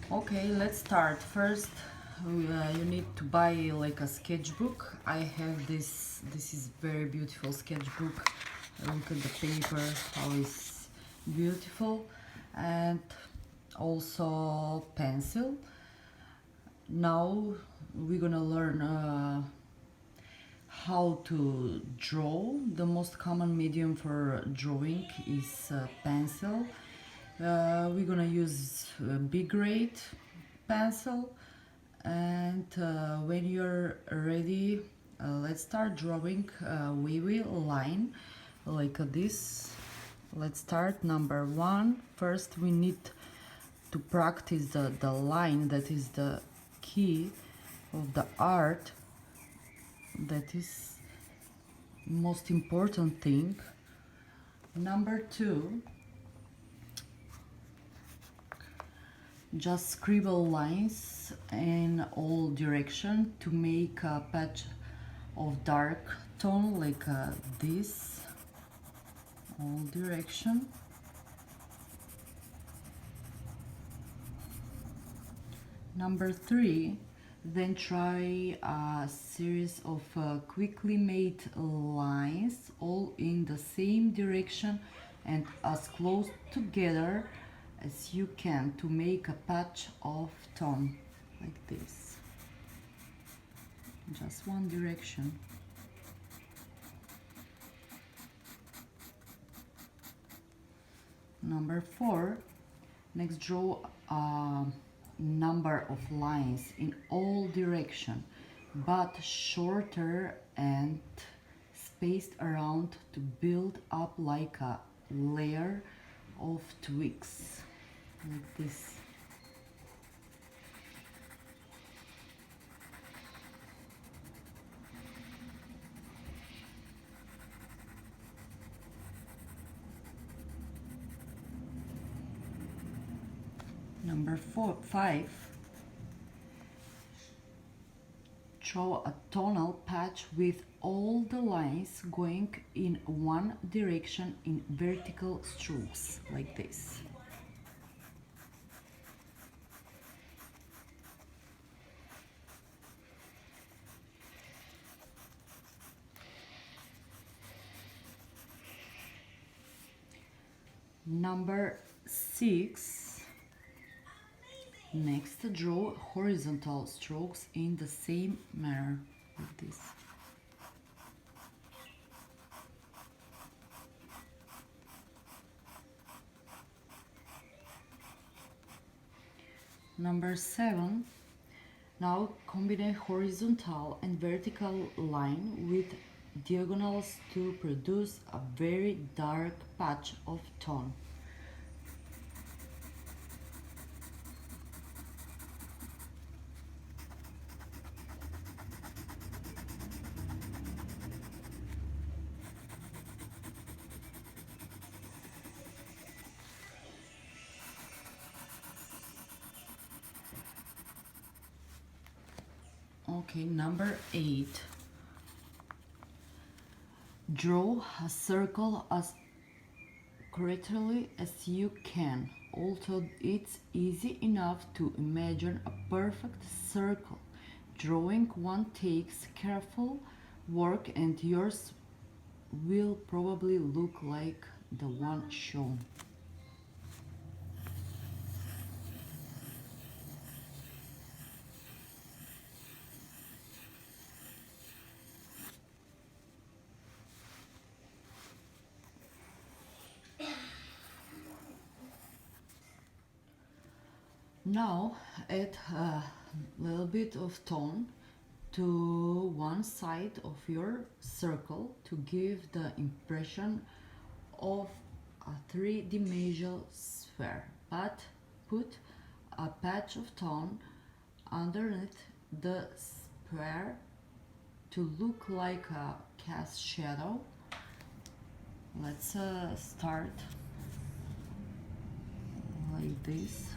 Okay, let's start. First, you need to buy like a sketchbook. I have this. This is very beautiful sketchbook. Look at the paper, how it's beautiful, and also pencil. Now we're gonna learn how to draw. The most common medium for drawing is pencil. We're gonna use big grade pencil, and when you're ready, let's start drawing wavy line like this. Let's start number one. First we need to practice the line. That is the key of the art. That is most important thing. Number two, just scribble lines in all direction to make a patch of dark tone like this, all direction. Number three, then try a series of quickly made lines all in the same direction and as close together as you can to make a patch of tone like this. Just one direction. Number four, next draw a number of lines in all direction but shorter and spaced around to build up like a layer of twigs like this. Number five, draw a tonal patch with all the lines going in one direction in vertical strokes like this. Number six, next draw horizontal strokes in the same manner like this. Number seven, now combine horizontal and vertical line with diagonals to produce a very dark patch of tone. Okay, number eight. Draw a circle as correctly as you can, although it's easy enough to imagine a perfect circle. Drawing one takes careful work and yours will probably look like the one shown. Now add a little bit of tone to one side of your circle to give the impression of a three-dimensional sphere, but put a patch of tone underneath the sphere to look like a cast shadow. Let's start like this.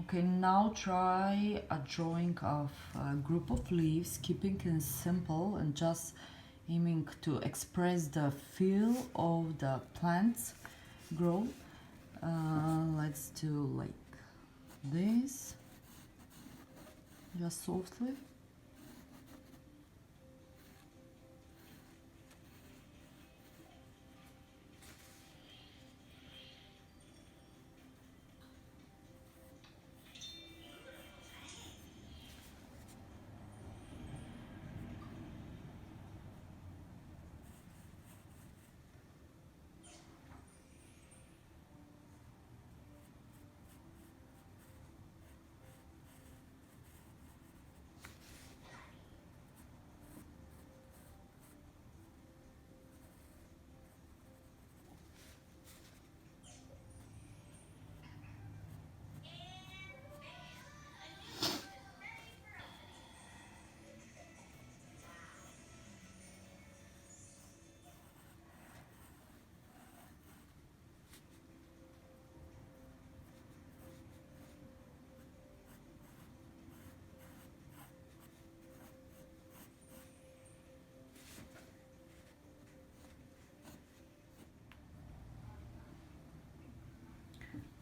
Okay, now try a drawing of a group of leaves, keeping it simple and just aiming to express the feel of the plant's growth. Let's do like this, just softly.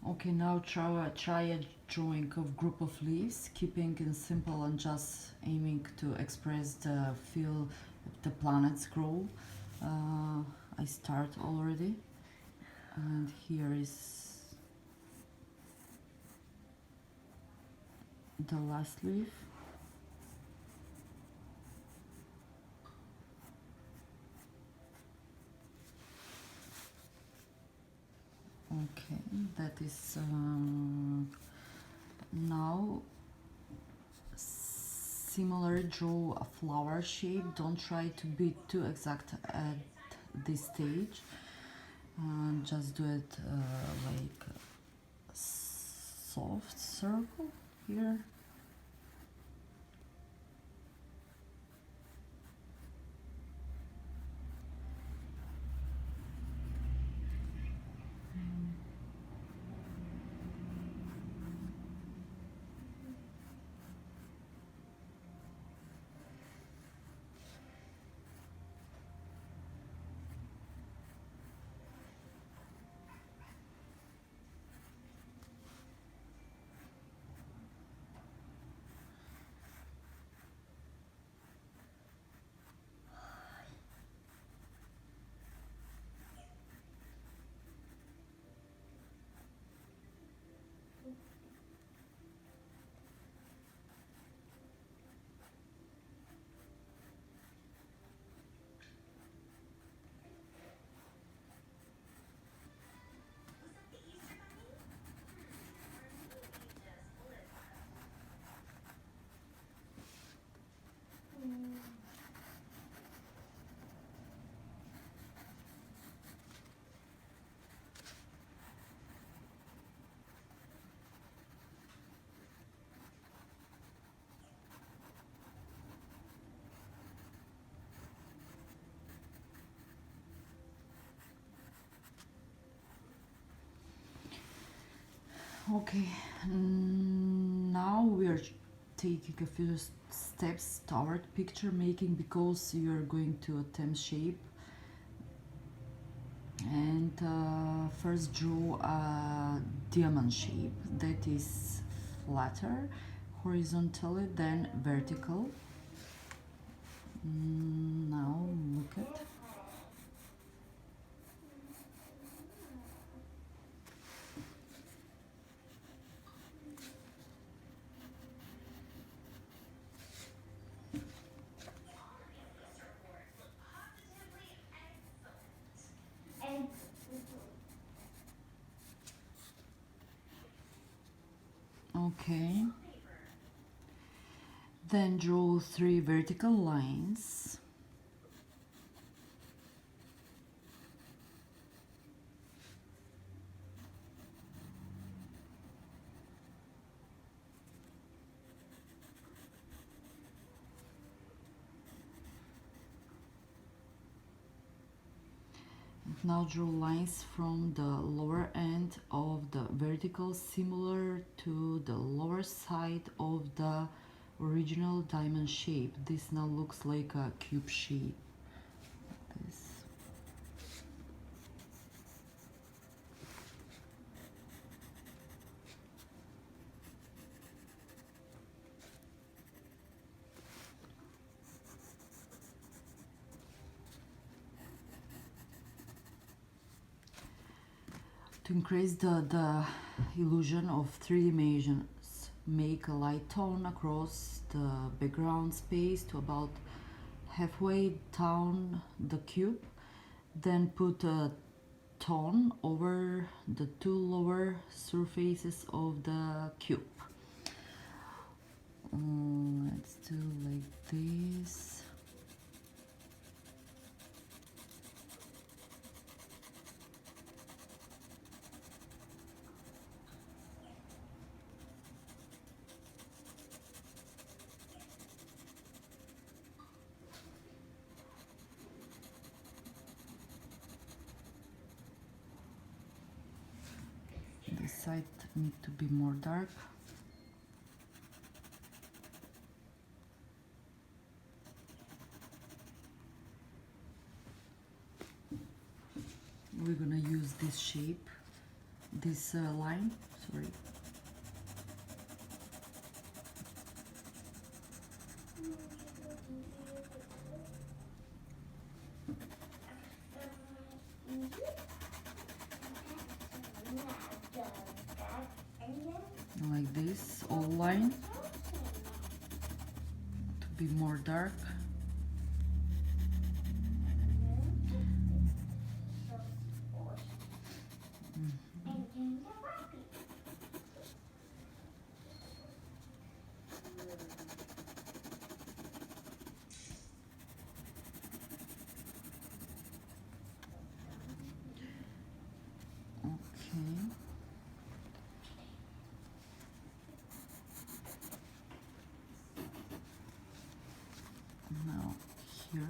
Okay, now try a drawing of group of leaves, keeping it simple and just aiming to express the feel of the planet's growth. I start already, and here is the last leaf. Okay, that is now similar. Draw a flower shape. Don't try to be too exact at this stage. Just do it like a soft circle here. Okay, now we are taking a few steps toward picture making, because you are going to attempt shape. And first draw a diamond shape that is flatter horizontally than vertical. Now look at. Okay. Then draw 3 vertical lines. Now draw lines from the lower end of the vertical similar to the lower side of the original diamond shape. This now looks like a cube shape. This. To increase the illusion of three dimensions, make a light tone across the background space to about halfway down the cube. Then put a tone over the two lower surfaces of the cube. Let's do like this. This side need to be more dark. We're gonna use this shape, this line, sorry. Like this, all line to be more dark. Okay. Now here.